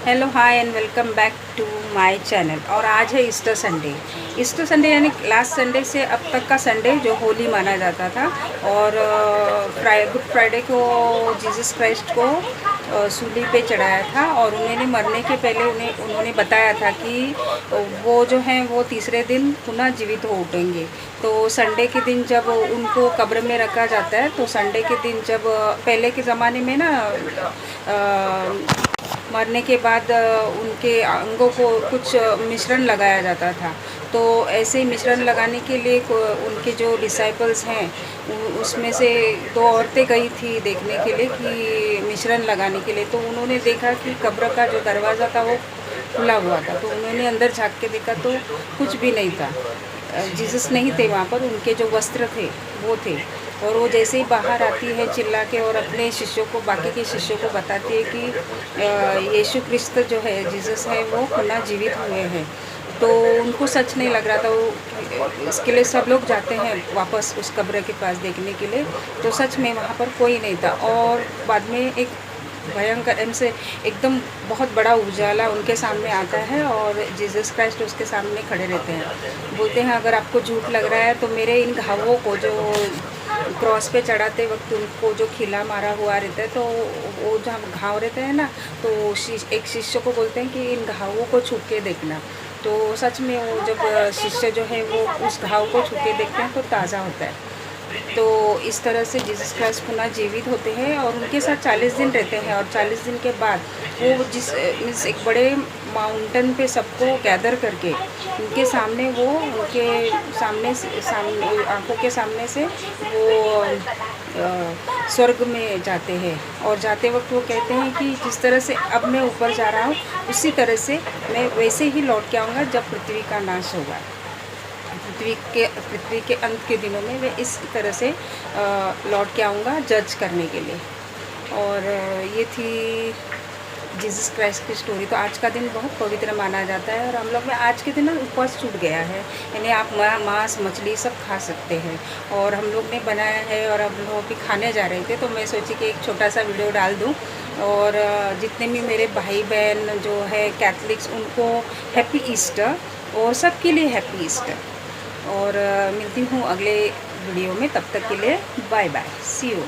Hello hi and welcome back to my channel. और आज है ईस्टर संडे। ईस्टर संडे यानी लास्ट संडे से अब तक का संडे जो होली माना जाता था। और गुड फ्राइडे को जीसस क्राइस्ट को सूली पे चढ़ाया था और उन्होंने मरने के पहले उन्होंने बताया था कि वो जो हैं वो तीसरे दिन पुनः जीवित हो उठेंगे। तो संडे के दिन जब उनको कब्र में रखा जाता है, तो संडे के दिन जब पहले के ज़माने में ना मरने के बाद उनके अंगों को कुछ मिश्रण लगाया जाता था। तो ऐसे ही मिश्रण लगाने के लिए उनके जो डिसाइपल्स हैं उसमें से दो औरतें गई थी देखने के लिए कि मिश्रण लगाने के लिए। तो उन्होंने देखा कि कब्र का जो दरवाज़ा था वो खुला हुआ था। तो उन्होंने अंदर झाँक के देखा तो कुछ भी नहीं था, जीसस नहीं थे वहाँ पर। उनके जो वस्त्र थे वो थे। और वो जैसे ही बाहर आती है चिल्ला के और अपने शिष्यों को, बाकी के शिष्यों को बताती है कि यीशु क्रिस्त जो है, जीसस है, वो पुनः जीवित हुए हैं। तो उनको सच नहीं लग रहा था। वो इसके लिए सब लोग जाते हैं वापस उस कब्र के पास देखने के लिए। तो सच में वहाँ पर कोई नहीं था। और बाद में एक भयंकर से एकदम बहुत बड़ा उजाला उनके सामने आता है और जीसस क्राइस्ट उसके सामने खड़े रहते हैं। बोलते हैं, अगर आपको झूठ लग रहा है तो मेरे इन घावों को, जो क्रॉस पे चढ़ाते वक्त उनको जो खिला मारा हुआ रहता है, तो वो जहाँ घाव रहते हैं ना, तो एक शिष्य को बोलते हैं कि इन घावों को छू के देखना। तो सच में वो जब शिष्य जो है वो उस घाव को छू के देखते हैं तो ताज़ा होता है। तो इस तरह से जीसस क्राइस्ट पुनः जीवित होते हैं और उनके साथ 40 दिन रहते हैं। और 40 दिन के बाद वो मीन्स एक बड़े माउंटेन पे सबको गैदर करके उनके सामने उनके सामने आंखों के सामने से वो स्वर्ग में जाते हैं। और जाते वक्त वो कहते हैं कि जिस तरह से अब मैं ऊपर जा रहा हूँ, उसी तरह से मैं वैसे ही लौट के आऊँगा जब पृथ्वी का नाश होगा। पृथ्वी के अंत के दिनों में मैं इस तरह से लौट के आऊँगा जज करने के लिए। और ये थी जीसस क्राइस्ट की स्टोरी। तो आज का दिन बहुत पवित्र माना जाता है और हम लोग में आज के दिन ना उपवास छूट गया है, यानी आप मांस मछली सब खा सकते हैं। और हम लोग ने बनाया है और हम लोग भी खाने जा रहे थे, तो मैं सोची कि एक छोटा सा वीडियो डाल दूँ। और जितने भी मेरे भाई बहन जो है कैथलिक्स, उनको हैप्पी ईस्टर, और सबके लिए हैप्पी ईस्टर। और मिलती हूँ अगले वीडियो में। तब तक के लिए बाय बाय, सी यू।